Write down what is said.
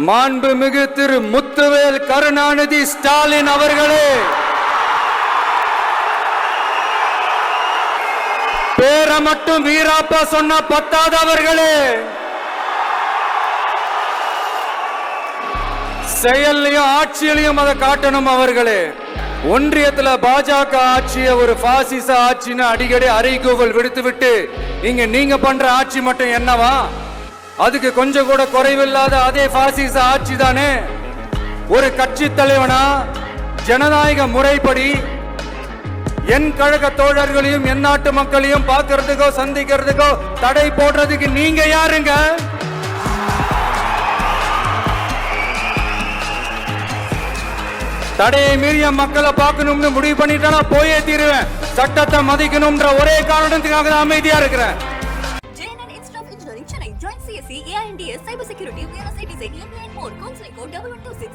மாண்புமிகு திரு முத்துவேல் கருணாநிதி ஸ்டாலின் அவர்களே, பேரை மட்டும் வீராப்பா சொன்ன பத்தாதவர்களே, செயல்லையும் ஆட்சியிலையும் அதை காட்டணும் அவர்களே. ஒன்றியத்துல பாஜக ஆட்சியை ஒரு பாசிச ஆட்சின்னு அடிக்கடி அறைகூவல் விடுத்து விட்டு இங்க நீங்க பண்ற ஆட்சி மட்டும் என்னவா? அதுக்கு கொஞ்சம் கூட குறைவில்லாத அதே பாசிச ஆட்சி தானே. ஒரு கட்சி தலைவனா ஜனநாயக முறைப்படி என் கழக தோழர்களையும் என் நாட்டு மக்களையும் பார்க்கறதுக்கோ சந்திக்கிறதுக்கோ தடை போடுறதுக்கு நீங்க யாருங்க? தடையை மீறிய மக்களை பார்க்கணும்னு முடிவு பண்ணிட்டா போயே தீருவேன். சட்டத்தை மதிக்கணும்ன்ற ஒரே காரணத்துக்காக தான் அமைதியா இருக்கிறேன். Join CSE, AINDS, Cyber Security, VLSI Design, MBA and more. Counseling code 1126.